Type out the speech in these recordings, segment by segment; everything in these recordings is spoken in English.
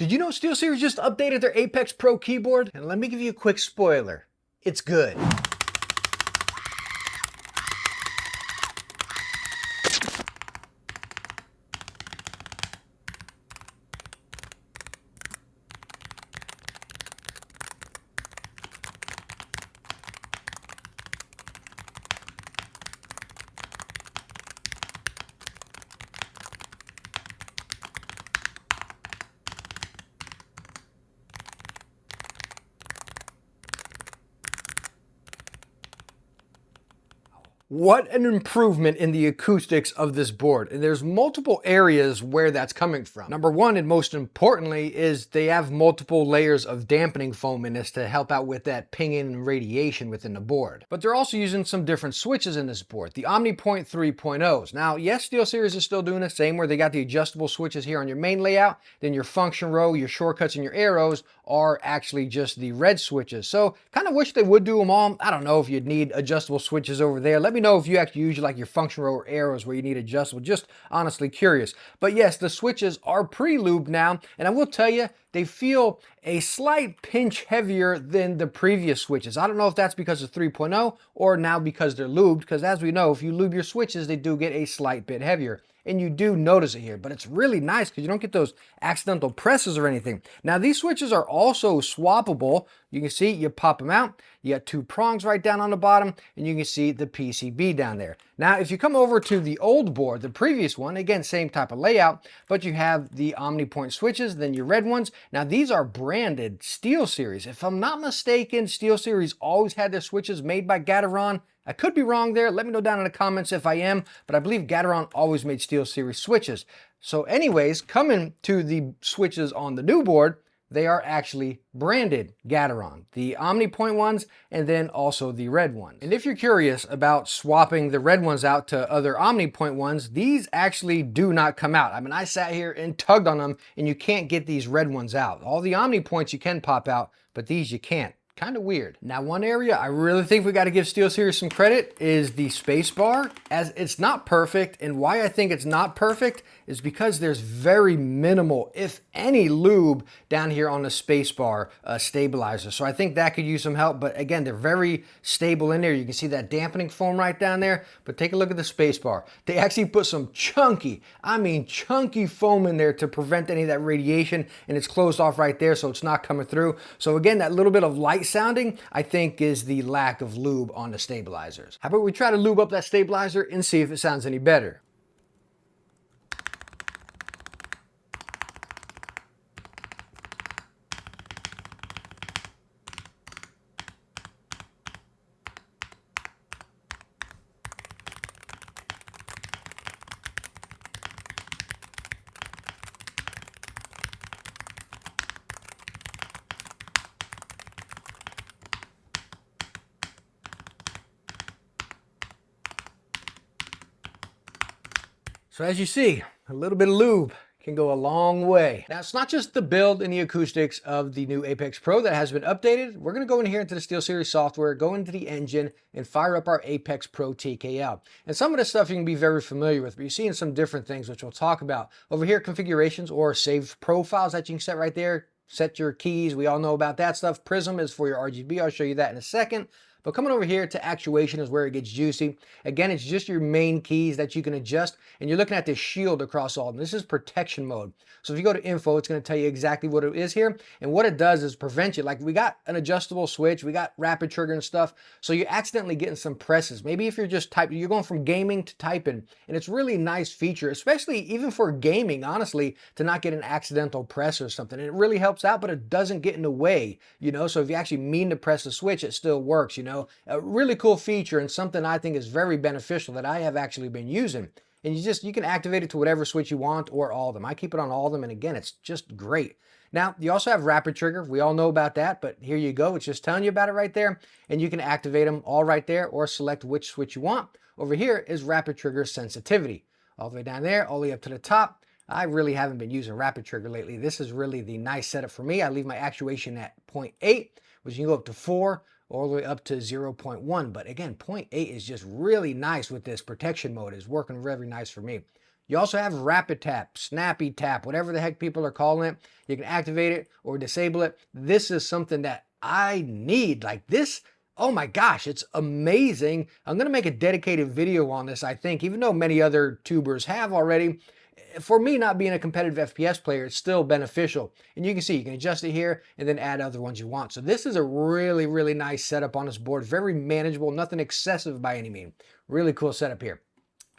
Did you know SteelSeries just updated their Apex Pro keyboard? And let me give you a quick spoiler. It's good. What an improvement in the acoustics of this board. And there's multiple areas where that's coming from. Number one, and most importantly, is they have multiple layers of dampening foam in this to help out with that pinging and radiation within the board. But they're also using some different switches in this board, the OmniPoint 3.0s. Now, yes, SteelSeries is still doing the same where they got the adjustable switches here on your main layout, then your function row, your shortcuts, and your arrows are actually just the red switches. So kind of wish they would do them all. I don't know if you'd need adjustable switches over there. Let me know if you actually use like your function row or arrows where you need adjustable. Just honestly curious. But yes, the switches are pre-lubed now, and I will tell you, they feel a slight pinch heavier than the previous switches. I don't know if that's because of 3.0 or now because they're lubed, because as we know, if you lube your switches, they do get a slight bit heavier. And you do notice it here, but it's really nice because you don't get those accidental presses or anything. Now, these switches are also swappable. You can see you pop them out. You got two prongs right down on the bottom, and you can see the PCB down there. Now, if you come over to the old board, the previous one, again, same type of layout, but you have the OmniPoint switches, then your red ones. Now, these are branded SteelSeries. If I'm not mistaken, SteelSeries always had their switches made by Gateron. I could be wrong there. Let me know down in the comments if I am, but I believe Gateron always made SteelSeries switches. So anyways, coming to the switches on the new board, they are actually branded Gateron, the OmniPoint ones, and then also the red ones. And if you're curious about swapping the red ones out to other OmniPoint ones, these actually do not come out. I mean, I sat here and tugged on them, and you can't get these red ones out. All the OmniPoints you can pop out, but these you can't. Kind of weird. Now, one area I really think we got to give SteelSeries some credit is the space bar, as it's not perfect. And why I think it's not perfect is because there's very minimal, if any, lube down here on the space bar stabilizer. So I think that could use some help. But again, they're very stable in there. You can see that dampening foam right down there. But take a look at the space bar. They actually put some chunky, I mean chunky foam in there to prevent any of that radiation. And it's closed off right there, so it's not coming through. So again, that little bit of light sounding, I think, is the lack of lube on the stabilizers. How about we try to lube up that stabilizer and see if it sounds any better? So as you see, a little bit of lube can go a long way. Now, it's not just the build and the acoustics of the new Apex Pro that has been updated. We're going to go in here into the SteelSeries software, go into the engine, and fire up our Apex Pro TKL. And some of this stuff you can be very familiar with, but you're seeing some different things, which we'll talk about. Over here, configurations or saved profiles that you can set right there. Set your keys. We all know about that stuff. Prism is for your RGB. I'll show you that in a second. But coming over here to actuation is where it gets juicy. Again, it's just your main keys that you can adjust, and you're looking at this shield across all of them. This is protection mode. So if you go to info, it's going to tell you exactly what it is here. And what it does is prevent you. Like, we got an adjustable switch, we got rapid trigger and stuff. So you're accidentally getting some presses. Maybe if you're just typing, you're going from gaming to typing. And it's really nice feature, especially even for gaming, honestly, to not get an accidental press or something. And it really helps out, but it doesn't get in the way, you know? So if you actually mean to press the switch, it still works, you know? A really cool feature and something I think is very beneficial that I have actually been using. And you can activate it to whatever switch you want or all of them. I keep it on all of them, and again, it's just great. Now, you also have rapid trigger. We all know about that, but here you go. It's just telling you about it right there, and you can activate them all right there or select which switch you want. Over here is rapid trigger sensitivity. All the way down there, all the way up to the top. I really haven't been using rapid trigger lately. This is really the nice setup for me. I leave my actuation at 0.8, which you can go up to 4, all the way up to 0.1. But again, 0.8 is just really nice with this protection mode. It's working very nice for me. You also have rapid tap, snappy tap, whatever the heck people are calling it. You can activate it or disable it. This is something that I need. Like this, oh my gosh, it's amazing. I'm gonna make a dedicated video on this, I think, even though many other tubers have already. For me, not being a competitive FPS player, it's still beneficial. And you can see, you can adjust it here and then add other ones you want. So this is a really, really nice setup on this board. Very manageable, nothing excessive by any means. Really cool setup here.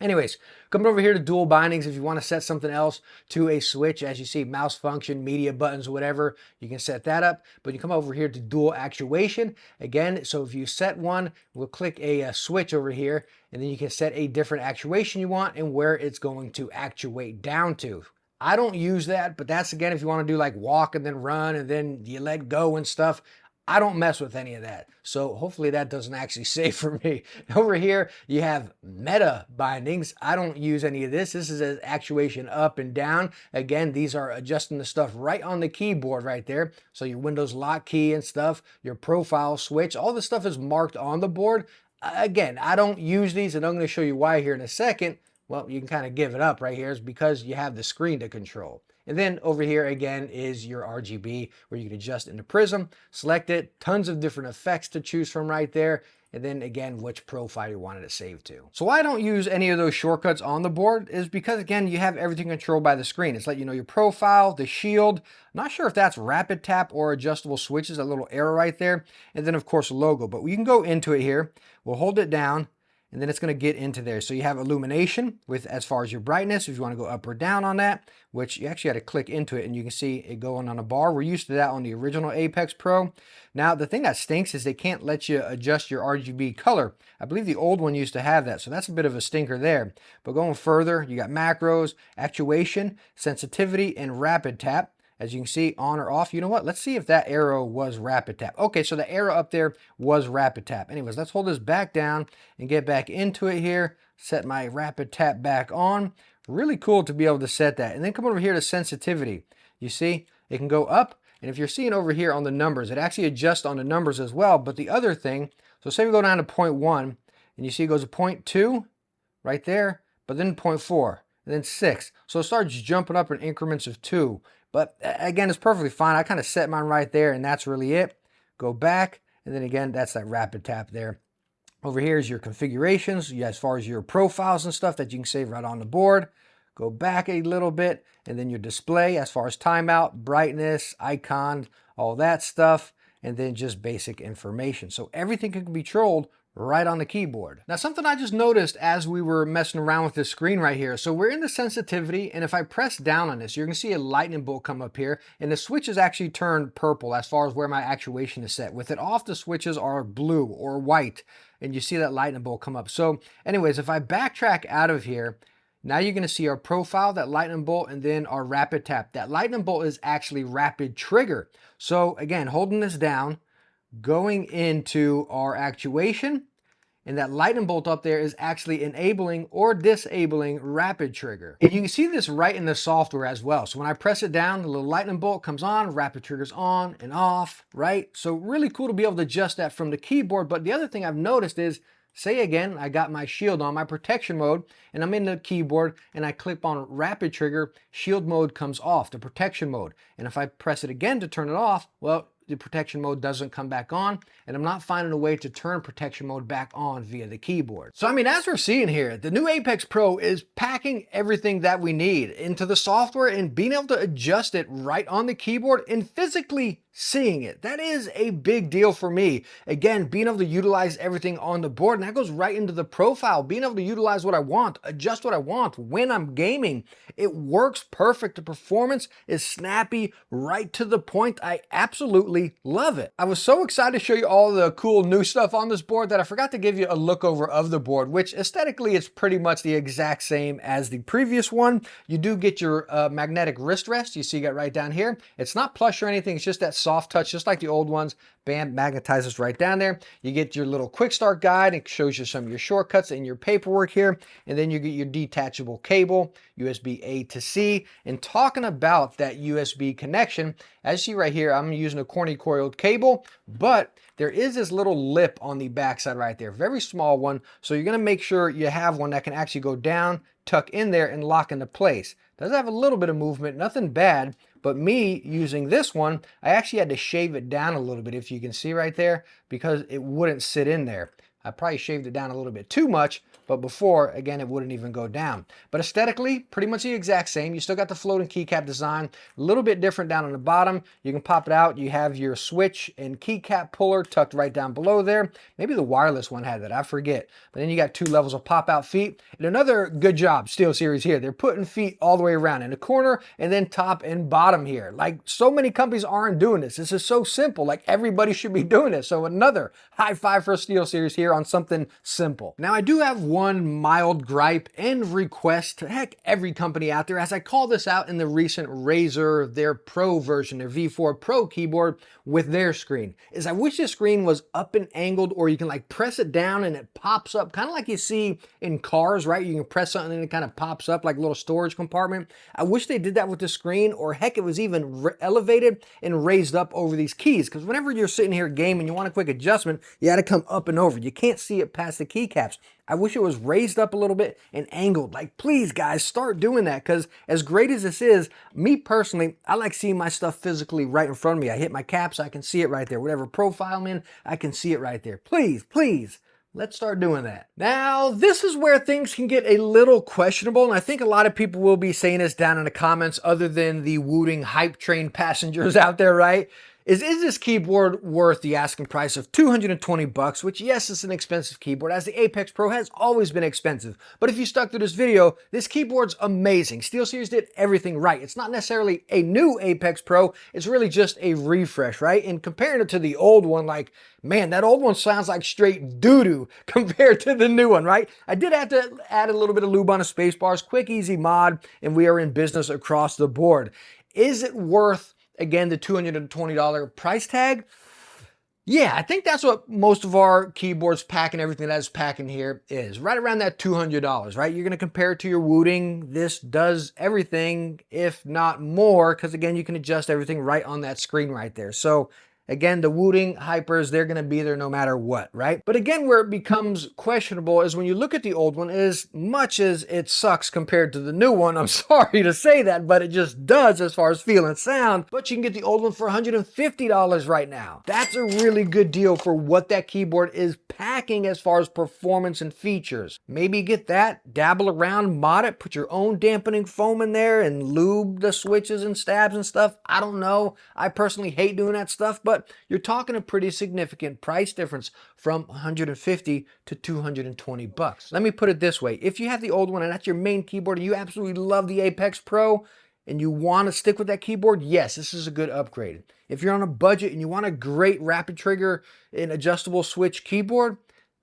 Anyways, coming over here to dual bindings, if you want to set something else to a switch, as you see, mouse function, media buttons, whatever, you can set that up. But you come over here to dual actuation. Again, so if you set one, we'll click a switch over here, and then you can set a different actuation you want and where it's going to actuate down to. I don't use that, but that's, again, if you want to do like walk and then run and then you let go and stuff. I don't mess with any of that. So hopefully that doesn't actually save for me. Over here, you have meta bindings. I don't use any of this. This is an actuation up and down. Again, these are adjusting the stuff right on the keyboard right there. So your Windows lock key and stuff, your profile switch, all the stuff is marked on the board. Again, I don't use these, and I'm going to show you why here in a second. Well, you can kind of give it up right here. It's because you have the screen to control. And then over here again is your RGB, where you can adjust into Prism, select it, tons of different effects to choose from right there. And then again, which profile you wanted to save to. So why I don't use any of those shortcuts on the board is because, again, you have everything controlled by the screen. It's like, you know, your profile, the shield. I'm not sure if that's rapid tap or adjustable switches, a little arrow right there. And then of course, logo, but we can go into it here. We'll hold it down, and then it's going to get into there. So you have illumination with as far as your brightness, if you want to go up or down on that, which you actually had to click into it and you can see it going on a bar. We're used to that on the original Apex Pro. Now, the thing that stinks is they can't let you adjust your RGB color. I believe the old one used to have that, so that's a bit of a stinker there. But going further, you got macros, actuation, sensitivity, and rapid tap. As you can see, on or off. You know what? Let's see if that arrow was rapid tap. Okay, so the arrow up there was rapid tap. Anyways, let's hold this back down and get back into it here. Set my rapid tap back on. Really cool to be able to set that. And then come over here to sensitivity. You see, it can go up. And if you're seeing over here on the numbers, it actually adjusts on the numbers as well. But the other thing, so say we go down to 0.1, and you see it goes to 0.2 right there, but then 0.4, and then 6. So it starts jumping up in increments of 2. But again, it's perfectly fine. I kind of set mine right there, and that's really it. Go back, and then again, that's that rapid tap there. Over here is your configurations, as far as your profiles and stuff that you can save right on the board. Go back a little bit, and then your display as far as timeout, brightness, icon, all that stuff, and then just basic information. So everything can be controlled right on the keyboard. Now, something I just noticed as we were messing around with this screen right here. So we're in the sensitivity, and if I press down on this, you're gonna see a lightning bolt come up here, and the switches actually turn purple as far as where my actuation is set. With it off, the switches are blue or white, and you see that lightning bolt come up. So anyways, if I backtrack out of here, now you're gonna see our profile, that lightning bolt, and then our rapid tap. That lightning bolt is actually rapid trigger. So again, holding this down, going into our actuation, and that lightning bolt up there is actually enabling or disabling rapid trigger. And you can see this right in the software as well. So when I press it down, the little lightning bolt comes on, rapid trigger's on and off, right? So really cool to be able to adjust that from the keyboard. But the other thing I've noticed is, say again, I got my shield on, my protection mode, and I'm in the keyboard and I click on rapid trigger, shield mode comes off, the protection mode. And if I press it again to turn it off, well, the protection mode doesn't come back on, and I'm not finding a way to turn protection mode back on via the keyboard. So I mean, as we're seeing here, the new Apex Pro is packing everything that we need into the software and being able to adjust it right on the keyboard and physically seeing it. That is a big deal for me. Again, being able to utilize everything on the board, and that goes right into the profile, being able to utilize what I want, adjust what I want when I'm gaming. It works perfect. The performance is snappy, right to the point. I absolutely love it. I was so excited to show you all the cool new stuff on this board that I forgot to give you a look over of the board, which aesthetically is pretty much the exact same as the previous one. You do get your magnetic wrist rest. You see it right down here. It's not plush or anything. It's just that soft touch, just like the old ones. Bam, magnetizes right down there. You get your little quick start guide. It shows you some of your shortcuts and your paperwork here. And then you get your detachable cable, USB A to C. And talking about that USB connection, as you see right here, I'm using a Corning 20 coiled cable, but there is this little lip on the backside right there, very small one. So you're gonna make sure you have one that can actually go down, tuck in there, and lock into place. Does have a little bit of movement, nothing bad, but me using this one, I actually had to shave it down a little bit, if you can see right there, because it wouldn't sit in there. I probably shaved it down a little bit too much, but before, again, it wouldn't even go down. But aesthetically, pretty much the exact same. You still got the floating keycap design, a little bit different down on the bottom. You can pop it out. You have your switch and keycap puller tucked right down below there. Maybe the wireless one had that, I forget. But then you got 2 levels of pop-out feet. And another good job, SteelSeries here. They're putting feet all the way around in the corner and then top and bottom here. Like, so many companies aren't doing this. This is so simple. Like, everybody should be doing this. So another high five for SteelSeries here on something simple. Now, I do have one mild gripe and request to heck every company out there, as I call this out in the recent Razer, their Pro version, their V4 Pro keyboard with their screen, is I wish this screen was up and angled, or you can like press it down and it pops up, kind of like you see in cars, right? You can press something and it kind of pops up like a little storage compartment. I wish they did that with the screen, or heck, it was even elevated and raised up over these keys, because whenever you're sitting here gaming, you want a quick adjustment, you got to come up and over. You can't see it past the keycaps. I wish it was raised up a little bit and angled. Like, please guys, start doing that, because as great as this is, me personally, I like seeing my stuff physically right in front of me. I hit my caps, I can see it right there. Whatever profile I'm in, I can see it right there. Please, please, let's start doing that. Now, this is where things can get a little questionable, and I think a lot of people will be saying this down in the comments, other than the wooting hype train passengers out there, right? Is this keyboard worth the asking price of $220, which, yes, it's an expensive keyboard, as the Apex Pro has always been expensive. But if you stuck through this video, this keyboard's amazing. SteelSeries did everything right. It's not necessarily a new Apex Pro, it's really just a refresh, right? And comparing it to the old one, like, man, that old one sounds like straight doo-doo compared to the new one, right? I did have to add a little bit of lube on the space bars, quick, easy mod, and we are in business across the board. Is it worth, again, the $220 price tag? Yeah, I think that's what most of our keyboards packing, everything that's packing here is. Right around that $200, right? You're going to compare it to your Wooting. This does everything, if not more, because again, you can adjust everything right on that screen right there. So again, the Wooting hypers, they're going to be there no matter what, right? But again, where it becomes questionable is when you look at the old one, as much as it sucks compared to the new one. I'm sorry to say that, but it just does as far as feel and sound. But you can get the old one for $150 right now. That's a really good deal for what that keyboard is packing as far as performance and features. Maybe get that, dabble around, mod it, put your own dampening foam in there and lube the switches and stabs and stuff. I don't know. I personally hate doing that stuff, but you're talking a pretty significant price difference from $150 to $220. Let me put it this way. If you have the old one and that's your main keyboard and you absolutely love the Apex Pro and you want to stick with that keyboard, yes, this is a good upgrade. If you're on a budget and you want a great rapid trigger and adjustable switch keyboard,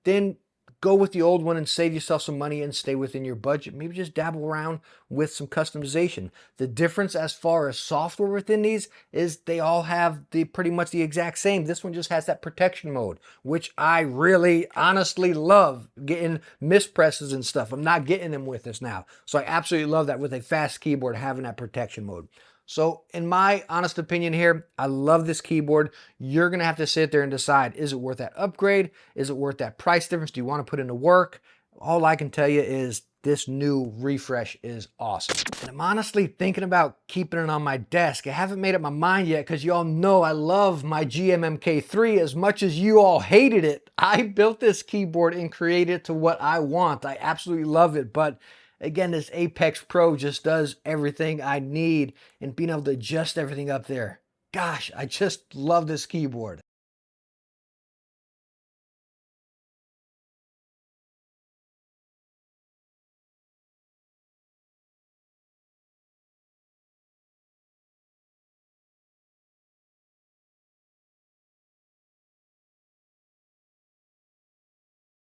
then go with the old one and save yourself some money and stay within your budget. Maybe just dabble around with some customization. The difference as far as software within these is they all have pretty much the exact same. This one just has that protection mode, which I really honestly love, getting mispresses and stuff. I'm not getting them with this now. So I absolutely love that with a fast keyboard having that protection mode. So in my honest opinion here, I love this keyboard. You're going to have to sit there and decide, is it worth that upgrade? Is it worth that price difference? Do you want to put in the work? All I can tell you is this new refresh is awesome. And I'm honestly thinking about keeping it on my desk. I haven't made up my mind yet, because you all know I love my GMMK3 as much as you all hated it. I built this keyboard and created it to what I want. I absolutely love it, but again, this Apex Pro just does everything I need, and being able to adjust everything up there. Gosh, I just love this keyboard.